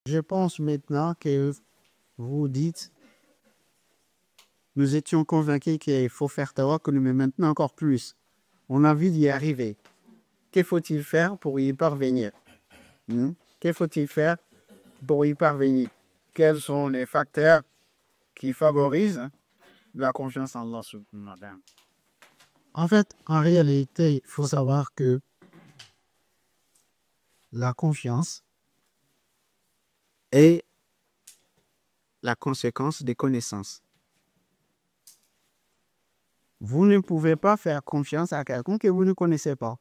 Je pense maintenant que vous dites, nous étions convaincus qu'il faut faire tawakkul, mais maintenant encore plus. On a envie d'y arriver. Que faut-il faire pour y parvenir? Que faut-il faire pour y parvenir? Quels sont les facteurs qui favorisent la confiance en Allah subhanahu wa ta'ala? En fait, en réalité, il faut savoir que la confiance est la conséquence des connaissances. Vous ne pouvez pas faire confiance à quelqu'un que vous ne connaissez pas.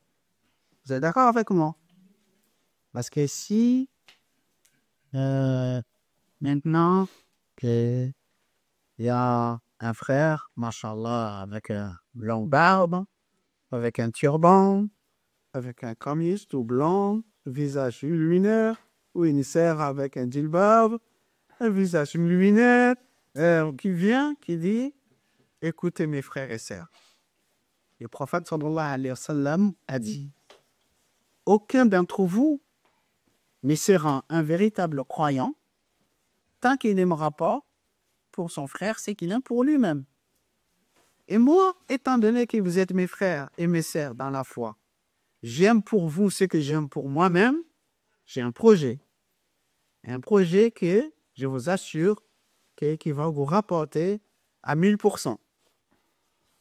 Vous êtes d'accord avec moi? Parce que si maintenant qu'il y a un frère, mashallah, avec une longue barbe, avec un turban, avec un camis tout blanc, visage lumineux, ou une sœur avec un djilbab, un visage lumineux, qui vient, qui dit, écoutez mes frères et sœurs. Le prophète sallallahu alayhi wa sallam a dit, aucun d'entre vous ne sera un véritable croyant tant qu'il n'aimera pas pour son frère ce qu'il aime pour lui-même. Et moi, étant donné que vous êtes mes frères et mes sœurs dans la foi, j'aime pour vous ce que j'aime pour moi-même, j'ai un projet. Un projet que je vous assure qui va vous rapporter à 1000%.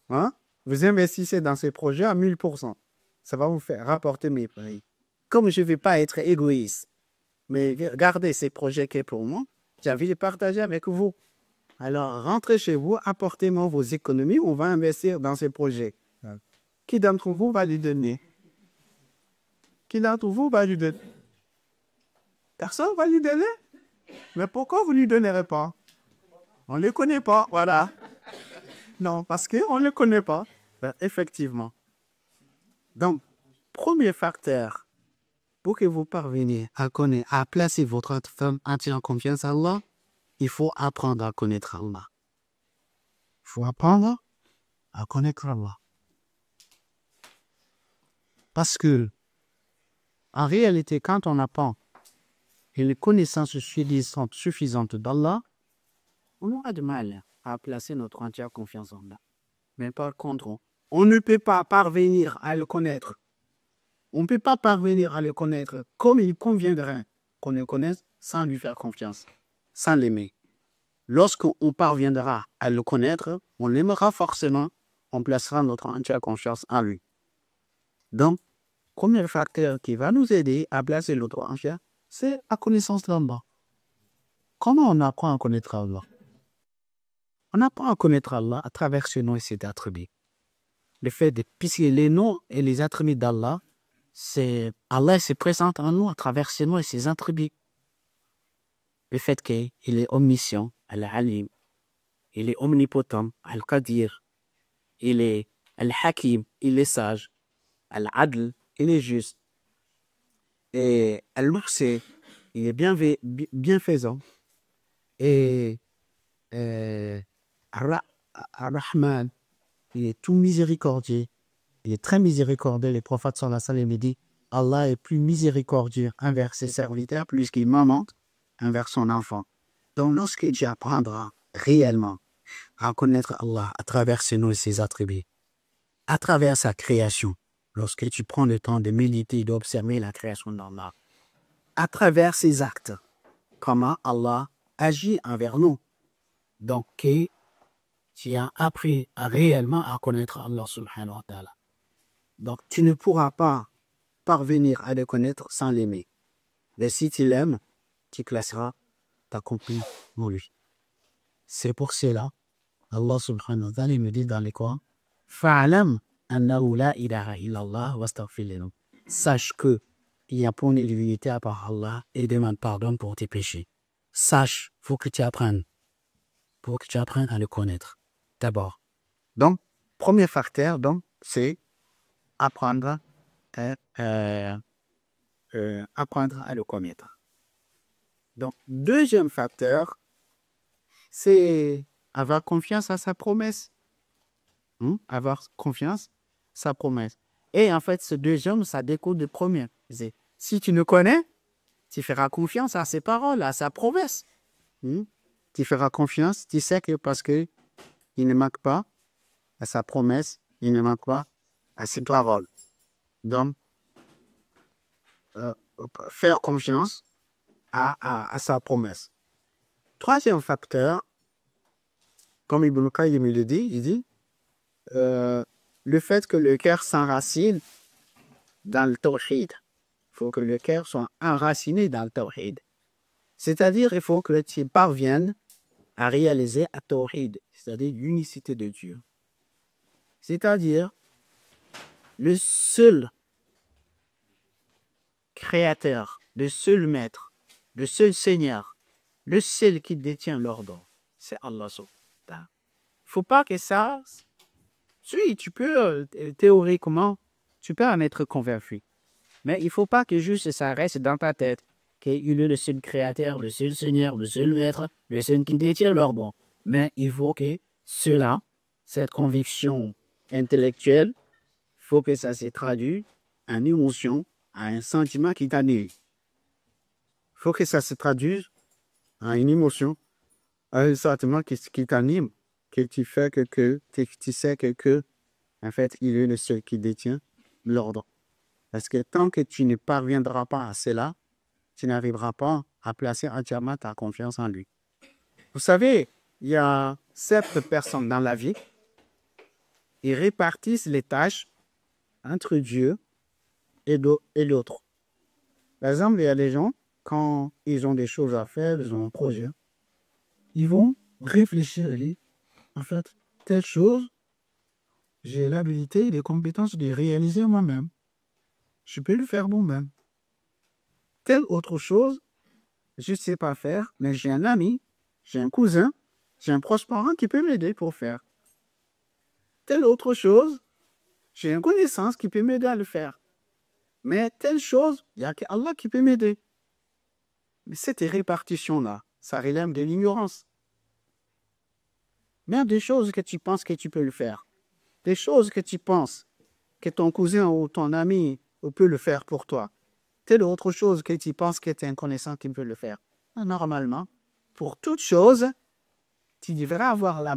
Hein? Vous investissez dans ce projet à 1000%. Ça va vous faire rapporter mes prix. Comme je ne vais pas être égoïste, mais regardez ces projets qui sont pour moi, j'ai envie de partager avec vous. Alors, rentrez chez vous, apportez-moi vos économies, on va investir dans ces projets. Qui d'entre vous va lui donner? Qui d'entre vous va lui donner? Personne va lui donner? Mais pourquoi vous ne lui donnerez pas? On ne les connaît pas, voilà. Non, parce qu'on ne les connaît pas. Ben, effectivement. Donc, premier facteur pour que vous parveniez à connaître, à placer votre femme entière en confiance en Allah, il faut apprendre à connaître Allah. Il faut apprendre à connaître Allah. Parce que, en réalité, quand on apprend une connaissance suffisante d'Allah, on aura du mal à placer notre entière confiance en Allah. Mais par contre, on ne peut pas parvenir à le connaître. On ne peut pas parvenir à le connaître comme il conviendrait qu'on le connaisse sans lui faire confiance, sans l'aimer. Lorsqu'on parviendra à le connaître, on l'aimera forcément, on placera notre entière confiance en lui. Donc, premier facteur qui va nous aider à placer notre entière, c'est la connaissance d'Allah. Comment on apprend à connaître Allah? On apprend à connaître Allah à travers ses noms et ses attributs. Le fait de puisque les noms et les attributs d'Allah, Allah se présente en nous à travers ses noms et ses attributs. Le fait qu'il est omniscient, Al-Alim, il est omnipotent, Al-Qadir, il est Al-Hakim, il est sage, Al-Adl, il est juste, et Al-Muhsi, il est bienfaisant, et Ar-Rahman, il est tout miséricordieux, il est très miséricordieux. Les prophètes sallallahu alayhi wa sallam dit, Allah est plus miséricordieux envers ses serviteurs plus qu'il maman envers son enfant. Donc lorsque tu apprendras réellement à connaître Allah à travers ses noms et ses attributs, à travers sa création, lorsque tu prends le temps de méditer et d'observer la création d'Allah, à travers ses actes, comment Allah agit envers nous. Donc, tu as appris réellement à connaître Allah subhanahu wa ta'ala. Donc, tu ne pourras pas parvenir à le connaître sans l'aimer. Mais si tu l'aimes, tu classeras ta copine en lui. C'est pour cela, Allah subhanahu wa ta'ala me dit dans les Coran, Fa'alam annahu la ilaha illallah wastaghfir lana. Sache que il n'y a pas une divinité à part Allah et demande pardon pour tes péchés. Sache, faut que tu apprennes à le connaître d'abord. Donc, premier facteur, donc, c'est apprendre à le connaître. Donc, deuxième facteur, c'est avoir confiance à sa promesse. Avoir confiance à sa promesse. Et en fait, ce deuxième, ça découle du premier. Si tu nous connais, Tu feras confiance à ses paroles, à sa promesse. Tu feras confiance, tu sais que parce que il ne manque pas à sa promesse, il ne manque pas à ses paroles. Donc, faire confiance à sa promesse. Troisième facteur, comme Ibn Qayyim le dit, il dit le fait que le cœur s'enracine dans le tawhid. Il faut que le cœur soit enraciné dans le tawhid. C'est-à-dire, il faut que tu parviennes à réaliser un tawhid, c'est-à-dire l'unicité de Dieu. C'est-à-dire, le seul créateur, le seul maître, le seul seigneur, le seul qui détient l'ordre, c'est Allah. Il ne faut pas que ça... Oui, tu peux, théoriquement, tu peux en être convaincu. Mais il ne faut pas que juste ça reste dans ta tête. Qu'il est le seul créateur, le seul seigneur, le seul maître, le seul qui détient l'ordre. Mais il faut que cela, cette conviction intellectuelle, il faut que ça se traduise en émotion, en un sentiment qui t'anime. Il faut que ça se traduise en une émotion, en un sentiment qui t'anime, que tu fais que tu sais que, en fait, il est le seul qui détient l'ordre. Parce que tant que tu ne parviendras pas à cela, tu n'arriveras pas à placer entièrement ta confiance en lui. Vous savez, il y a 7 personnes dans la vie. Ils répartissent les tâches entre Dieu et l'autre. Par exemple, il y a des gens, quand ils ont des choses à faire, ils ont un projet, ils vont réfléchir et dire, en fait, telle chose, j'ai l'habilité et les compétences de réaliser moi-même. Je peux le faire moi-même. Telle autre chose, je ne sais pas faire, mais j'ai un ami, j'ai un cousin, j'ai un proche parent qui peut m'aider pour faire. Telle autre chose, j'ai une connaissance qui peut m'aider à le faire. Mais telle chose, il n'y a qu'Allah qui peut m'aider. Mais cette répartition-là, ça relève de l'ignorance. Même des choses que tu penses que tu peux le faire, des choses que tu penses que ton cousin ou ton ami peut le faire pour toi, telle autre chose que tu penses que tu es un connaissant qui peut le faire. Normalement, pour toute chose, tu devrais avoir le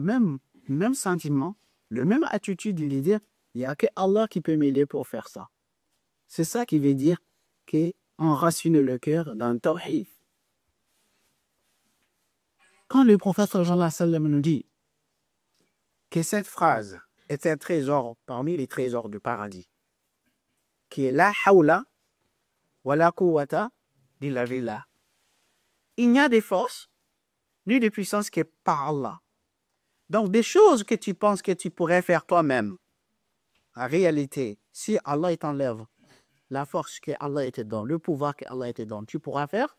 même sentiment, la même attitude de dire, il n'y a que Allah qui peut m'aider pour faire ça. C'est ça qui veut dire qu'enraciner le cœur dans le tawhid. Quand le prophète sallallahu alayhi wa sallam nous dit que cette phrase est un trésor parmi les trésors du paradis, qui est la hawla wa la quwwata illa billah. Il n'y a de force ni de puissance que par Allah. Donc, des choses que tu penses que tu pourrais faire toi-même, en réalité, si Allah t'enlève la force que Allah te donne, le pouvoir que Allah te donne, tu pourras faire.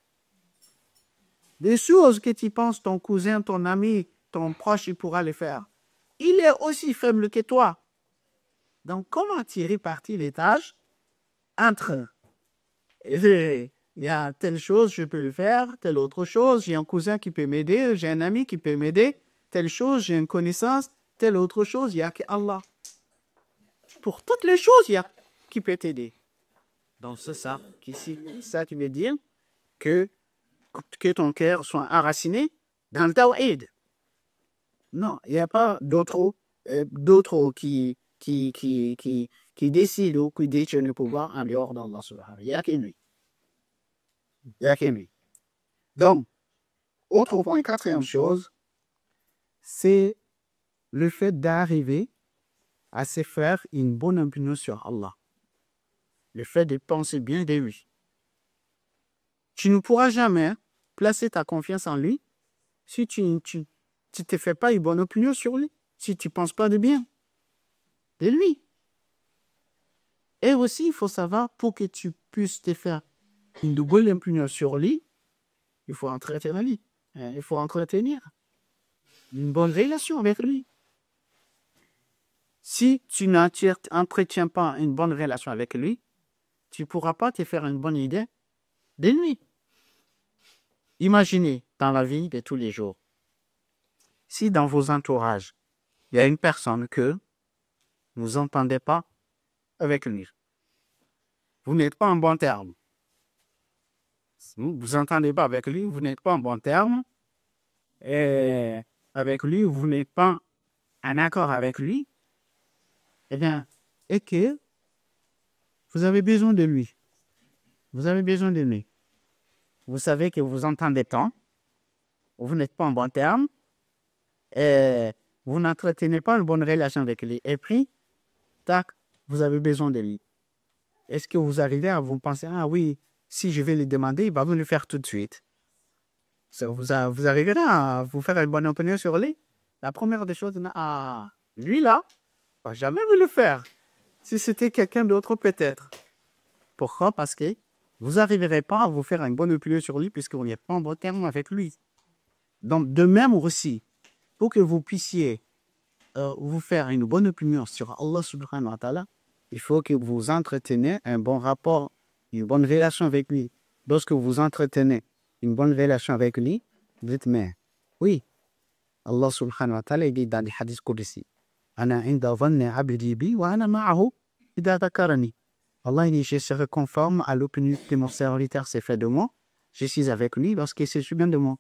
Des choses que tu penses ton cousin, ton ami, ton proche, il pourra les faire. Il est aussi faible que toi. Donc, comment tu répartis les tâches entre il y a telle chose, je peux le faire, telle autre chose, j'ai un cousin qui peut m'aider, j'ai un ami qui peut m'aider, telle chose, j'ai une connaissance, telle autre chose, il n'y a qu'Allah. Pour toutes les choses, il y a qui peut t'aider. Donc, c'est ça. Ça, tu veux dire que ton cœur soit enraciné dans le tawhid. Non, il n'y a pas d'autres qui décident ou qui détiennent le pouvoir en dehors d'Allah subhanahu. Il n'y a qu'une lui. Il n'y a qu'une lui. Donc, autre point, quatrième chose, c'est le fait d'arriver à se faire une bonne opinion sur Allah. Le fait de penser bien de lui. Tu ne pourras jamais placer ta confiance en lui si tu ne te fais pas une bonne opinion sur lui, si tu ne penses pas de bien de lui. Et aussi, il faut savoir, pour que tu puisses te faire une bonne opinion sur lui, il faut entretenir lui. Il faut entretenir une bonne relation avec lui. Si tu n'entretiens pas une bonne relation avec lui, tu ne pourras pas te faire une bonne idée de lui. Imaginez dans la vie de tous les jours, si dans vos entourages, il y a une personne que vous n'entendez pas avec lui, vous n'êtes pas en bon terme, Vous vous entendez pas avec lui, vous n'êtes pas en bon terme, et avec lui, vous n'êtes pas en accord avec lui, eh bien, et que vous avez besoin de lui. Vous avez besoin de lui. Vous savez que vous entendez tant, vous n'êtes pas en bon terme, et vous n'entretenez pas une bonne relation avec lui. Et puis, tac, vous avez besoin de lui. Est-ce que vous arrivez à vous penser, ah oui, si je vais lui demander, il va me le faire tout de suite. Vous arriverez à vous faire une bonne opinion sur lui. La première des choses, ah, lui là, il va jamais me le faire. Si c'était quelqu'un d'autre, peut-être. Pourquoi? Parce que vous n'arriverez pas à vous faire une bonne opinion sur lui puisque vous n'êtes pas en bon terme avec lui. Donc, de même aussi, pour que vous puissiez vous faire une bonne opinion sur Allah subhanahu wa ta'ala, il faut que vous entretenez un bon rapport, une bonne relation avec lui. Lorsque vous entretenez une bonne relation avec lui, vous dites, mais oui, Allah subhanahu wa ta'ala dit dans les hadiths qudsi, Ana inda dhanni abdi bi wa ana ma'ahu idha dhakarani. Allah dit, je serai conforme à l'opinion que mon serviteur s'est fait de moi. Je suis avec lui lorsqu'il se souvient de moi.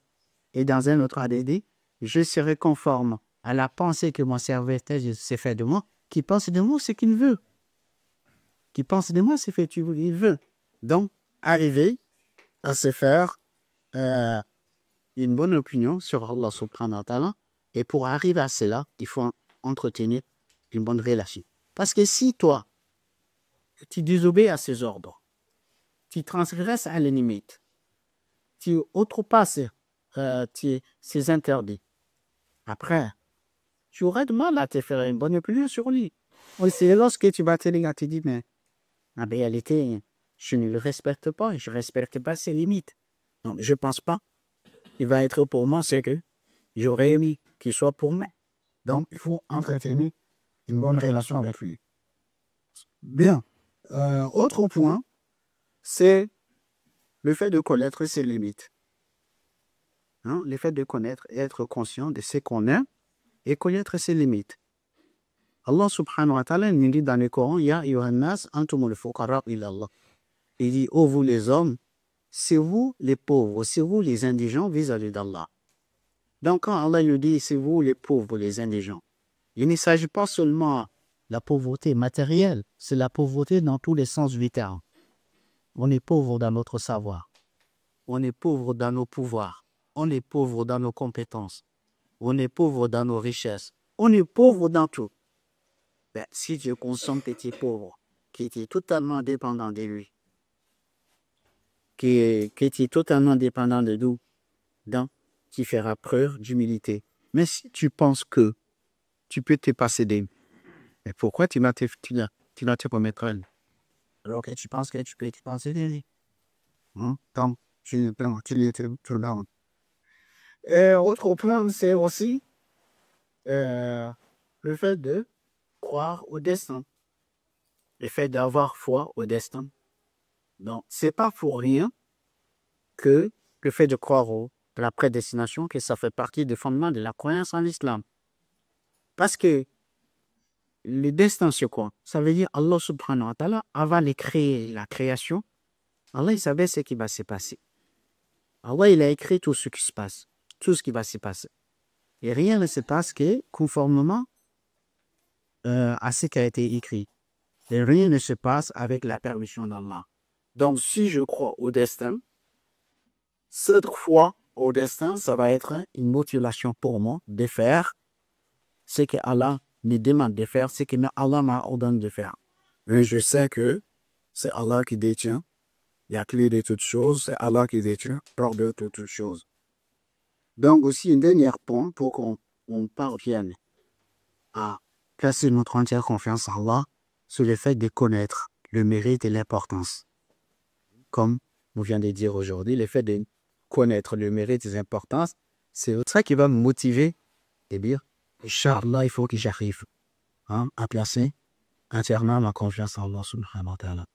Et dans un autre hadith dit, je serai conforme à la pensée que mon serviteur s'est fait de moi, qui pense de moi ce qu'il veut. Qui pense de moi ce qu'il veut. Donc, arriver à se faire une bonne opinion sur Allah subhanahu wa ta'ala. Et pour arriver à cela, il faut entretenir une bonne relation. Parce que si toi, tu désobéis à ses ordres, tu transgresses à la limite, tu outrepasses ses interdits, après, tu aurais de mal à te faire une bonne opinion sur lui. C'est lorsque tu vas te dire, tu dis, mais en réalité, je ne le respecte pas, je ne respecte pas ses limites. Donc, je ne pense pas qu'il va être pour moi ce que j'aurais aimé qu'il soit pour moi. Donc, il faut entretenir une bonne relation avec lui. Bien. Autre point, c'est le fait de connaître ses limites. Hein? Le fait de connaître et être conscient de ce qu'on aime et connaître ses limites. Allah subhanahu wa ta'ala nous dit dans le Coran, Ya ayyuhan nas antumul fuqara ila Allah. Il dit, oh vous les hommes, c'est vous les pauvres, c'est vous les indigents vis-à-vis d'Allah. Donc quand Allah nous dit, c'est vous les pauvres, les indigents, il ne s'agit pas seulement de la pauvreté matérielle, c'est la pauvreté dans tous les sens du terme. On est pauvre dans notre savoir, on est pauvre dans nos pouvoirs, on est pauvre dans nos compétences, on est pauvre dans nos richesses, on est pauvre dans tout. Ben, si Dieu consomme que tu es pauvre, qui est totalement dépendant de lui, qui est totalement dépendant de nous, donc qui fera preuve d'humilité. Mais si tu penses que tu peux te passer d'eux, mais pourquoi tu vas te remettre elle? Alors que tu penses que tu peux te passer d'eux. Donc, tu te donnes. Et autre point, c'est aussi le fait de croire au destin. Le fait d'avoir foi au destin. Donc, c'est pas pour rien que le fait de croire à la prédestination, que ça fait partie des fondements de la croyance en l'islam. Parce que le destin, c'est quoi? Ça veut dire Allah subhanahu wa ta'ala, avant de créer la création, Allah il savait ce qui va se passer. Allah il a écrit tout ce qui se passe, tout ce qui va se passer. Et rien ne se passe que conformément à ce qui a été écrit. Et rien ne se passe avec la permission d'Allah. Donc, si je crois au destin, cette foi au destin, ça va être une motivation pour moi de faire ce que Allah me demande de faire, ce que Allah m'a ordonné de faire. Mais je sais que c'est Allah qui détient la clé de toutes choses, c'est Allah qui détient l'ordre de toutes choses. Donc, aussi, un dernier point pour qu'on parvienne à placer notre entière confiance en Allah, c'est le fait de connaître le mérite et l'importance. Comme on vient de dire aujourd'hui, le fait de connaître le mérite et l'importance, c'est ça qui va me motiver et dire, Inch'Allah, il faut que j'arrive à placer entièrement ma confiance en Allah subhanahu wa ta'ala.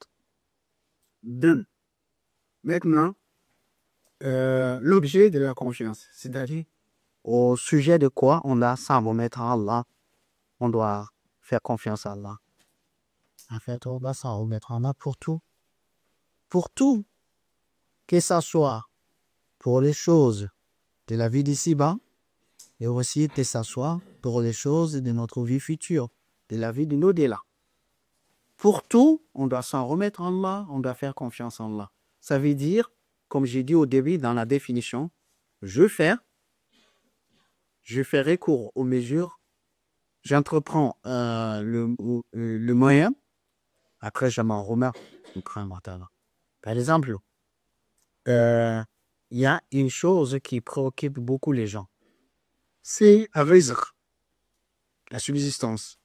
Maintenant, l'objet de la confiance, c'est-à-dire au sujet de quoi on a sans remettre à Allah, on doit faire confiance à Allah. En fait, on doit s'en remettre en Allah pour tout. Pour tout. que ça soit pour les choses de la vie d'ici-bas et aussi que ça soit pour les choses de notre vie future, de la vie de l'au-delà. Pour tout, on doit s'en remettre en Allah, on doit faire confiance en Allah. Ça veut dire, comme j'ai dit au début dans la définition, je fais recours aux mesures, j'entreprends le moyen, après je m'en remets. Par exemple, il y a une chose qui préoccupe beaucoup les gens. C'est la subsistance.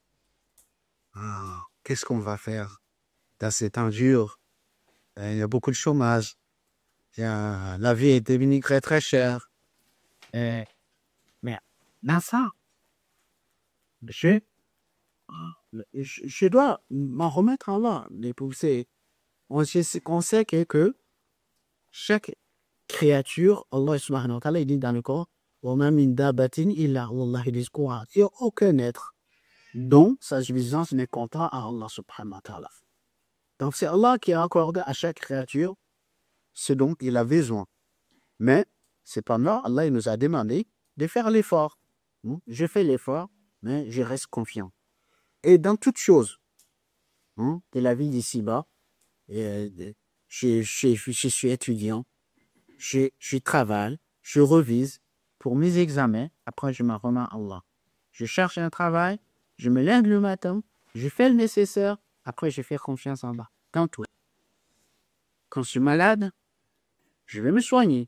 Qu'est-ce qu'on va faire dans ces temps durs? Il y a beaucoup de chômage. La vie est devenue très très chère. Mais dans ça, je dois m'en remettre en là. On sait que chaque créature, Allah subhanahu wa ta'ala, il dit dans le Coran, il n'y a aucun être dont sa subsistance n'est comptable à Allah subhanahu wa ta'ala. Donc c'est Allah qui a accordé à chaque créature ce dont il a besoin. Mais cependant, Allah il nous a demandé de faire l'effort. Je fais l'effort, mais je reste confiant. Et dans toute chose de la vie d'ici-bas, je suis étudiant, je travaille, je revise pour mes examens, après je me remets à Allah. Je cherche un travail, je me lève le matin, je fais le nécessaire, après je fais confiance en Allah. Dans tout. Quand je suis malade, je vais me soigner.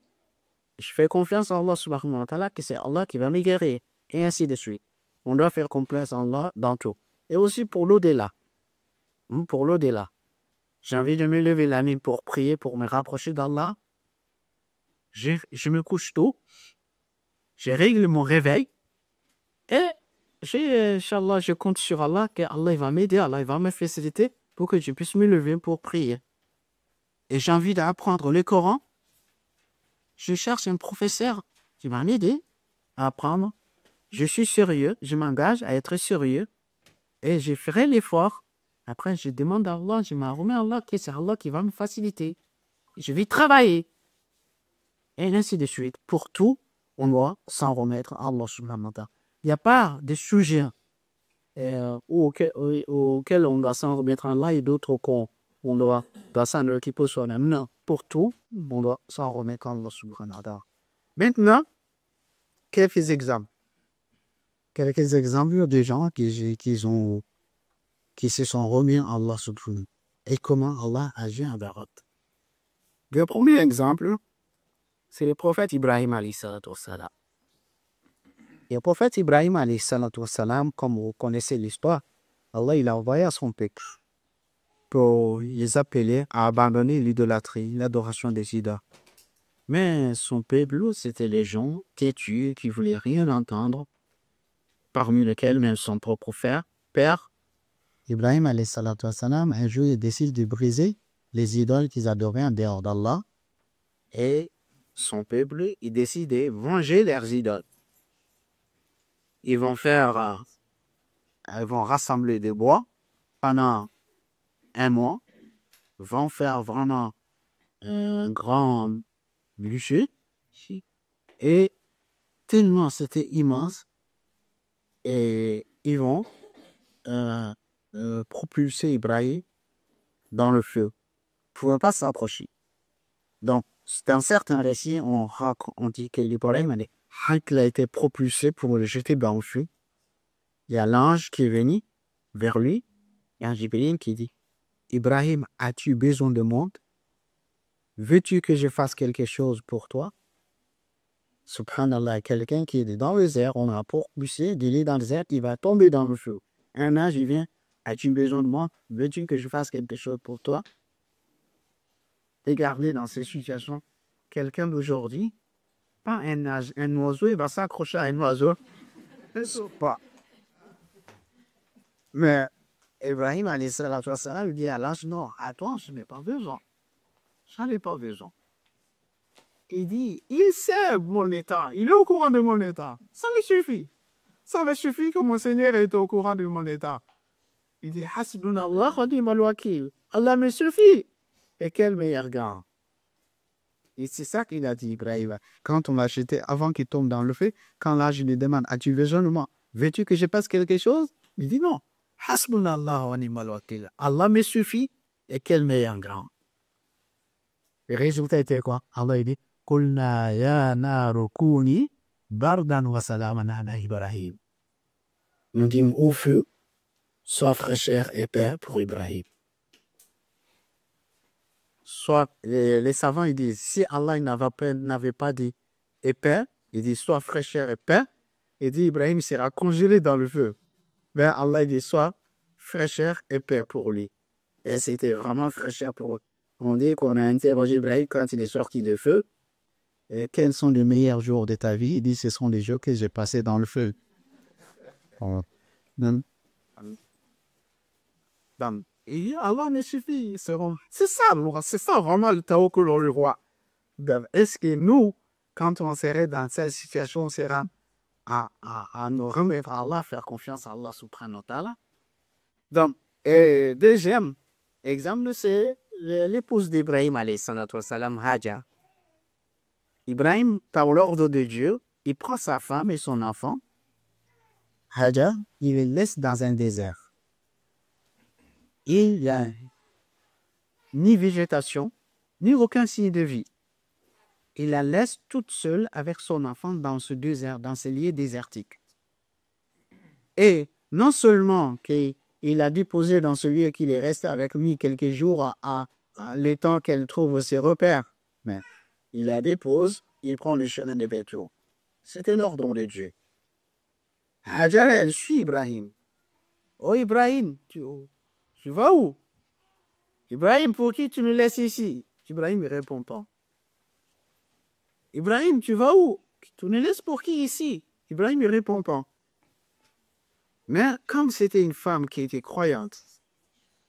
Je fais confiance en Allah subhanahu wa ta'ala que c'est Allah qui va me guérir. Et ainsi de suite. On doit faire confiance en Allah dans tout. Et aussi pour l'au-delà. Pour l'au-delà. J'ai envie de me lever la nuit pour prier, pour me rapprocher d'Allah. Je me couche tôt. Je règle mon réveil. Et Inch'Allah, je compte sur Allah que Allah va m'aider, Allah va me faciliter pour que je puisse me lever pour prier. Et j'ai envie d'apprendre le Coran. Je cherche un professeur qui va m'aider à apprendre. Je suis sérieux, je m'engage à être sérieux et je ferai l'effort. Après, je demande à Allah, je m'en remets à Allah, que c'est Allah qui va me faciliter. Je vais travailler. Et ainsi de suite. Pour tout, on doit s'en remettre à Allah subhanahu wa ta'ala. Il n'y a pas de sujet auquel on doit s'en remettre à Allah et d'autres qu'on doit s'en occuper soi-même. Non, pour tout, on doit s'en remettre à Allah subhanahu wa ta'ala. Maintenant, quelques exemples. Quelques exemples de gens qui se sont remis à Allah subhanahu wa ta'ala. Et comment Allah agit en Barat. Le premier exemple, c'est le prophète Ibrahim alayhi salatu wassalam. Et le prophète Ibrahim alayhi salatu wassalam, comme vous connaissez l'histoire, Allah il a envoyé à son peuple pour les appeler à abandonner l'idolâtrie, l'adoration des idoles. Mais son peuple, c'était les gens têtus qui ne voulaient rien entendre, parmi lesquels même son propre père. Ibrahim alayhi salatu wassalam, un jour, il décide de briser les idoles qu'ils adoraient en dehors d'Allah. Et son peuple, il décide de venger leurs idoles. Ils vont rassembler des bois pendant un mois. Ils vont faire vraiment un grand bûcher. Et tellement c'était immense. Et ils vont propulser Ibrahim dans le feu. Il ne pouvait pas s'approcher. Donc, dans certains récits, on dit que l'Ibrahim a été propulsé pour le jeter dans le feu. Il y a l'ange qui est venu vers lui. Il y a un Jibril qui dit, Ibrahim, as-tu besoin de monde? Veux-tu que je fasse quelque chose pour toi? Subhanallah, quelqu'un qui est dans le désert, on a propulsé, il est dans le désert, il va tomber dans le feu. Un ange, il vient, as-tu besoin de moi? Veux-tu que je fasse quelque chose pour toi? Regardez dans ces situations, quelqu'un d'aujourd'hui, pas un oiseau, il va s'accrocher à un oiseau. Pas. Mais Ibrahim alayhi salatu wassalam, il dit à l'ange, non, à toi, je n'ai pas besoin. Je n'ai pas besoin. Il dit, il sait mon état, il est au courant de mon état. Ça me suffit. Ça me suffit que mon Seigneur est au courant de mon état. Il dit, Hasbunallah wa ni'mal wakil. Allah me suffit. Et quel meilleur gars. Et c'est ça qu'il a dit, Ibrahim. Quand on l'a jeté, avant qu'il tombe dans le feu, quand là, je lui demande, as-tu besoin de moi? Veux-tu que je fasse quelque chose? Il dit non. Hasbunallah wa ni'mal wakil. Allah me suffit et quel meilleur grand. Le résultat était quoi? Allah il dit, Qulna ya naru kuni bardan wa salaman ala Ibrahim. Nous dîmes au feu, sois fraîcheur et paix pour Ibrahim. Soit, les savants ils disent, si Allah n'avait pas dit et paix, il dit soit fraîcheur et paix, il dit Ibrahim sera congelé dans le feu. Mais Allah il dit soit fraîcheur et paix pour lui. Et c'était vraiment fraîcheur pour eux. On dit qu'on a interrogé Ibrahim quand il est sorti du feu. Et quels sont les meilleurs jours de ta vie? Il dit ce sont les jours que j'ai passés dans le feu. Et Allah me suffit. C'est ça vraiment le tawakkul au roi. Est-ce que nous, quand on serait dans cette situation, on sera à nous remettre à Allah, faire confiance à Allah subhanahu wa ta'ala? Donc, deuxième exemple, c'est l'épouse d'Ibrahim, alayhi salatu wassalam, Hajar. Ibrahim, par l'ordre de Dieu, il prend sa femme et son enfant. Hajar, il les laisse dans un désert. Il n'y a ni végétation, ni aucun signe de vie. Il la laisse toute seule avec son enfant dans ce désert, dans ce lieu désertique. Et non seulement qu'il a déposé dans ce lieu qu'il est resté avec lui quelques jours à le temps qu'elle trouve ses repères, mais il la dépose, il prend le chemin de Béthel. C'était l'ordre de Dieu. Hajar, elle suit Ibrahim. Oh Ibrahim, tu vas où? Ibrahim, pour qui tu me laisses ici? Ibrahim ne répond pas. Ibrahim, tu vas où? Tu me laisses pour qui ici? Ibrahim ne répond pas. Mais comme c'était une femme qui était croyante,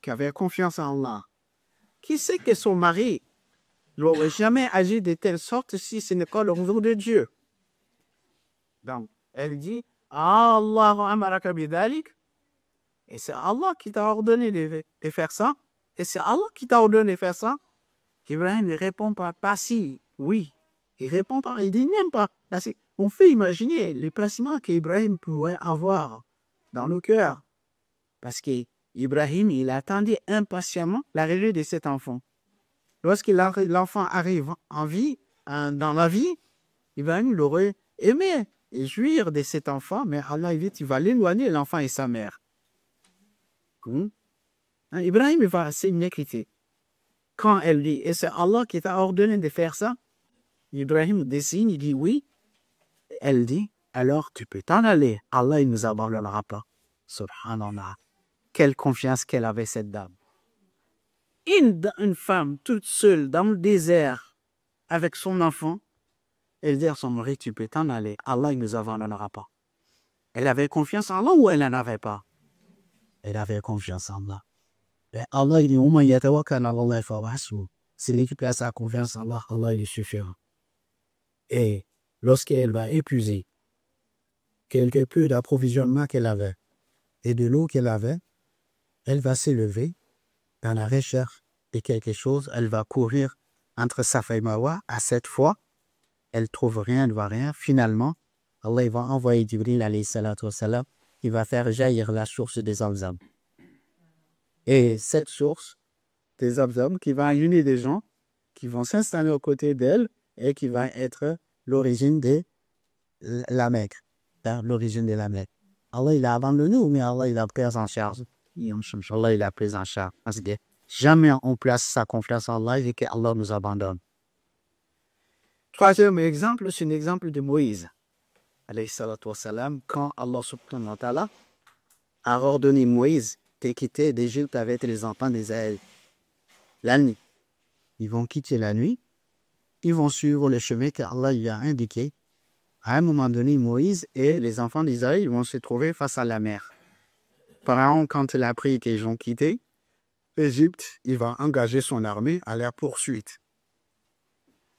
qui avait confiance en Allah, qui sait que son mari n'aurait jamais agi de telle sorte si ce n'est pas l'ordre de Dieu. Donc, elle dit, Allahu amaraka bidalik. Et c'est Allah qui t'a ordonné de faire ça. Et c'est Allah qui t'a ordonné de faire ça. Ibrahim ne répond pas si, oui. Il répond pas, il dit même pas. On fait imaginer les placements qu'Ibrahim pourrait avoir dans le cœur. Parce qu'Ibrahim, il attendait impatiemment l'arrivée de cet enfant. Lorsque l'enfant arrive en vie, dans la vie, Ibrahim l'aurait aimé et jouir de cet enfant, mais Allah dit, il va l'éloigner, l'enfant et sa mère. Ibrahim va assez m'écrire. Quand elle dit, et c'est Allah qui t'a ordonné de faire ça, Ibrahim dessine, il dit oui. Elle dit, alors tu peux t'en aller. Allah, il ne nous abandonnera pas. Subhanallah. Quelle confiance qu'elle avait, cette dame. Une femme toute seule dans le désert avec son enfant, elle dit à son mari, tu peux t'en aller. Allah, il ne nous abandonnera pas. Elle avait confiance en Allah ou elle n'en avait pas? Elle avait confiance en Allah. Et Allah, il dit, c'est lui qui place sa confiance en Allah, Allah, il est suffisant. Et lorsqu'elle va épuiser quelque peu d'approvisionnement qu'elle avait et de l'eau qu'elle avait, elle va s'élever dans la recherche de quelque chose. Elle va courir entre Safa et Marwa à 7 fois. Elle trouve rien, elle ne voit rien. Finalement, Allah va envoyer Jibril alayhi salatu wassalam, qui va faire jaillir la source des Zamzam. Et cette source des Zamzam qui va unir des gens qui vont s'installer aux côtés d'elle et qui va être l'origine de la Mecque. L'origine de la Mecque. Allah, il a abandonné nous, mais Allah, il a pris en charge. Allah, il a pris en charge. Parce que jamais on place sa confiance en Allah et que Allah nous abandonne. Troisième exemple, c'est un exemple de Moïse. Alayhi salatu wassalam, quand Allah subhanahu wa ta'ala a ordonné Moïse de quitter d'Égypte avec les enfants d'Israël. La nuit. Ils vont quitter la nuit. Ils vont suivre le chemin qu'Allah lui a indiqué. À un moment donné, Moïse et les enfants d'Israël vont se trouver face à la mer. Pharaon, quand il a appris qu'ils ont quitté l'Égypte, il va engager son armée à leur poursuite.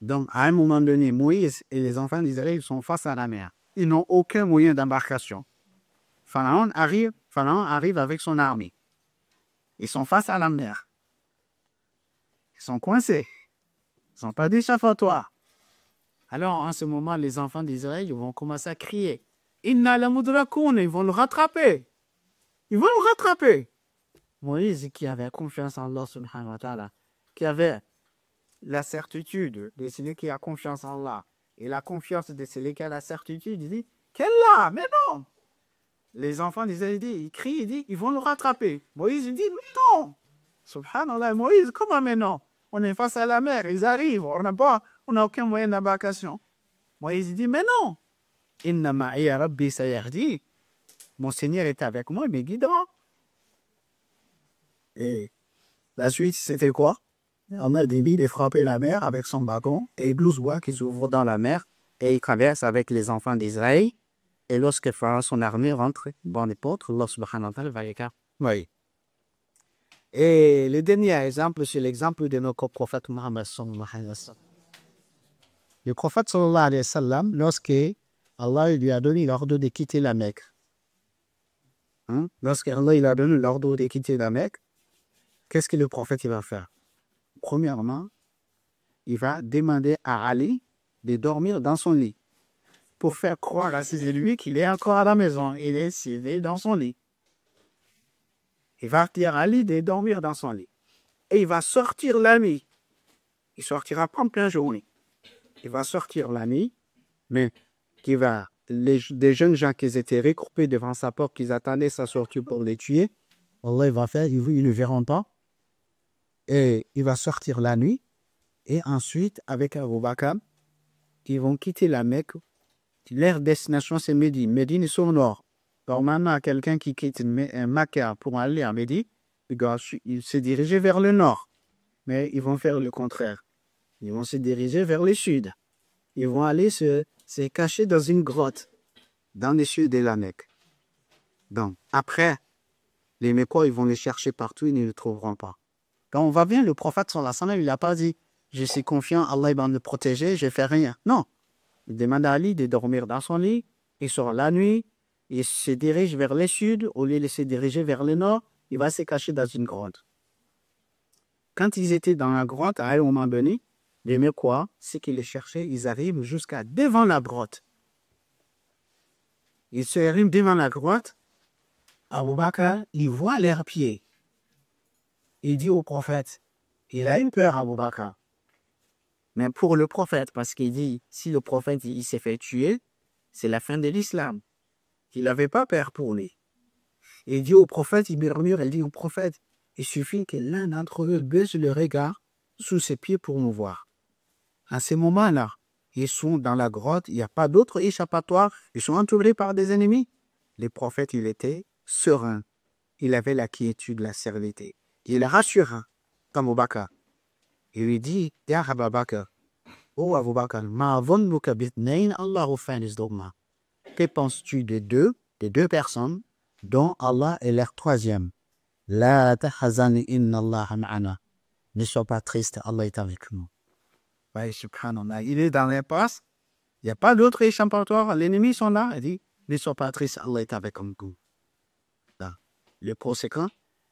Donc, à un moment donné, Moïse et les enfants d'Israël sont face à la mer. Ils n'ont aucun moyen d'embarcation. Pharaon arrive avec son armée. Ils sont face à la mer. Ils sont coincés. Ils n'ont pas d'échappatoire. Alors, en ce moment, les enfants d'Israël, ils vont commencer à crier. Inna la mudrakoun, ils vont le rattraper. Ils vont le rattraper. Moïse, qui avait confiance en Allah subhanahu wa ta'ala, qui avait la certitude de celui qui a confiance en Allah, et la confiance de celui qui a la certitude, il dit, quelle là? Mais non! Les enfants d'Israël, ils crient, ils disent, ils vont le rattraper. Moïse, il dit, mais non! Subhanallah, Moïse, comment mais non? On est face à la mer, ils arrivent, on n'a aucun moyen d'embarcation. Moïse, il dit, mais non! Inna ma'iya rabbi sayahdi. Mon Seigneur est avec moi, il me guidera. Et la suite, c'était quoi? On a dit de frapper la mer avec son bâton et 12 voies qui s'ouvrent dans la mer et il traverse avec les enfants d'Israël. Et lorsque Pharaon, son armée rentre dans les portes, Allah subhanahu wa ta'ala va écarter. Oui. Et le dernier exemple, c'est l'exemple de notre prophète Muhammad sallallahu alayhi wa sallam. Le prophète sallallahu alayhi wa sallam, lorsque Allah lui a donné l'ordre de quitter la Mecque, lorsque Allah il a donné l'ordre de quitter la Mecque, qu'est-ce que le prophète il va faire? Premièrement, il va demander à Ali de dormir dans son lit pour faire croire à ses ennemis qu'il est encore à la maison. Il est assis dans son lit. Il va dire à Ali de dormir dans son lit. Et il va sortir la nuit. Il sortira pas en pleine journée. Il va sortir la nuit, mais des jeunes gens qui étaient regroupés devant sa porte, qui attendaient sa sortie pour les tuer, Allah il va faire, ils ne le verront pas. Et il va sortir la nuit. Et ensuite, avec Abu Bakr, ils vont quitter la Mecque. Leur destination, c'est Médine. Médine, ils sont au nord. Alors maintenant, quelqu'un qui quitte Mecca pour aller à Médine, il se diriger vers le nord. Mais ils vont faire le contraire. Ils vont se diriger vers le sud. Ils vont aller se cacher dans une grotte, dans le sud de la Mecque. Donc, après, les Mecquois, ils vont les chercher partout, ils ne le trouveront pas. Quand on va bien, le prophète sallallahu alayhi wa sallam, il n'a pas dit « Je suis confiant, Allah va me protéger, je ne fais rien ». Non. Il demande à Ali de dormir dans son lit. Il sort la nuit. Il se dirige vers le sud. Au lieu de se diriger vers le nord, il va se cacher dans une grotte. Quand ils étaient dans la grotte, à un moment donné, les Mecquois, ceux qui les cherchaient, ils arrivent jusqu'à devant la grotte. Ils se arrivent devant la grotte. Abu Bakr, il voit leurs pieds. Il dit au prophète, il a une peur, Abu Bakr. Mais pour le prophète, parce qu'il dit, si le prophète il s'est fait tuer, c'est la fin de l'islam. Il n'avait pas peur pour lui. Il dit au prophète, il murmure, il dit au prophète, il suffit que l'un d'entre eux baisse le regard sous ses pieds pour nous voir. À ce moment-là, ils sont dans la grotte, il n'y a pas d'autre échappatoire, ils sont entourés par des ennemis. Le prophète, il était serein. Il avait la quiétude, la sérénité. Il rassura, comme Abu Bakr. Il lui dit, Ya Abu Bakr, oh Abu Bakr, ma dhannuka bithnayn Allahu thalithuma. Que penses-tu des deux personnes dont Allah est leur troisième? La tahzan inna Allah ma'ana. Ne sois pas triste, Allah est avec nous. Ouais, subhanallah. Il est dans l'impasse. Il n'y a pas d'autre échappatoire. Les ennemis sont là. Il dit, ne sois pas triste, Allah est avec nous. Le conséquent,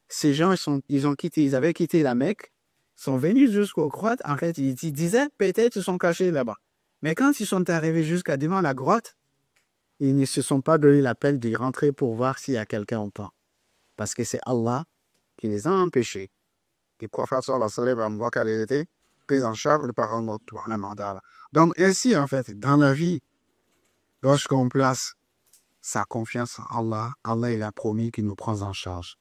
ces gens, ils avaient quitté la Mecque, sont venus jusqu'aux grottes. En fait, ils disaient, peut-être ils sont cachés là-bas. Mais quand ils sont arrivés jusqu'à devant la grotte, ils ne se sont pas donné l'appel d'y rentrer pour voir s'il y a quelqu'un ou pas. Parce que c'est Allah qui les a empêchés. Les prophètes sallallahu alayhi wa sallam voient qu'elle était prise en charge par un autre mandat. Donc ainsi, en fait, dans la vie, lorsqu'on place sa confiance en Allah, Allah il a promis qu'il nous prend en charge.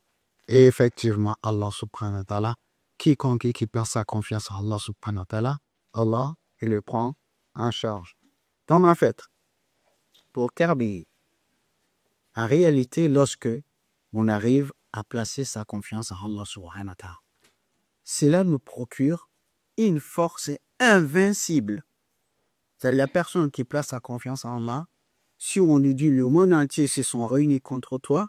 Et effectivement, Allah subhanahu wa ta'ala, quiconque qui place sa confiance en Allah subhanahu wa ta'ala, Allah, il le prend en charge. Donc en fait, pour terminer, en réalité, lorsque on arrive à placer sa confiance en Allah subhanahu wa ta'ala, cela nous procure une force invincible. C'est la personne qui place sa confiance en Allah. Si on lui dit le monde entier se sont réunis contre toi,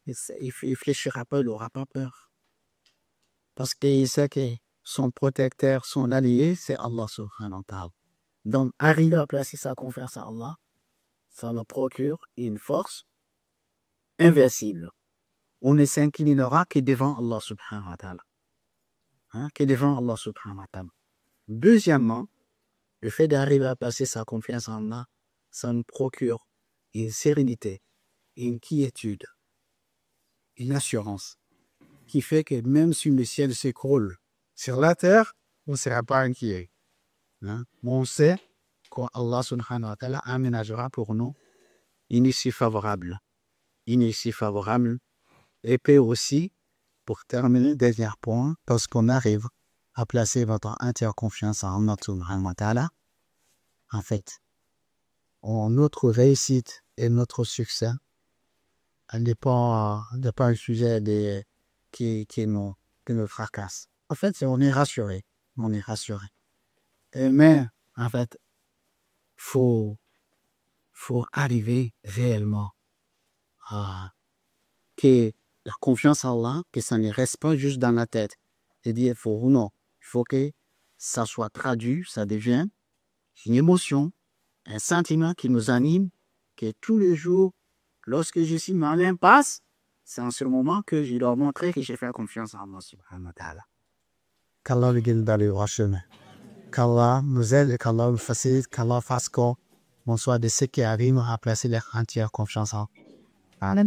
il ne fléchira pas, il n'aura pas peur. Parce qu'il sait que son protecteur, son allié, c'est Allah subhanahu wa ta'ala. Donc, arriver à placer sa confiance en Allah, ça nous procure une force invincible. On ne s'inclinera que devant Allah subhanahu wa ta'ala. Que devant Allah subhanahu wa ta'ala. Deuxièmement, le fait d'arriver à placer sa confiance en Allah, ça nous procure une sérénité, une quiétude, une assurance qui fait que même si le ciel s'écroule sur la terre, on ne sera pas inquiet. Hein? On sait qu'Allah subhanahu wa ta'ala aménagera pour nous une issue favorable. Une issue favorable. Et puis aussi, pour terminer, dernier point, lorsqu'on arrive à placer votre entière confiance en Allah subhanahu wa ta'ala, en fait, notre réussite et notre succès n'est pas un sujet qui nous fracasse. En fait, on est rassuré. On est rassuré. Mais, en fait, faut arriver réellement à que la confiance en Allah, que ça ne reste pas juste dans la tête. C'est-à-dire, il faut que ça soit traduit, ça devient une émotion, un sentiment qui nous anime, que tous les jours, lorsque je suis dans l'impasse, c'est en ce moment que je dois montrer que j'ai fait confiance en Allah subhanahu wa ta'ala. Qu'Allah le guide dans le droit chemin. Qu'Allah nous aide et qu'Allah nous facilite, qu'Allah fasse qu'on soit de ceux qui arrivent à placer leur entière confiance en Allah.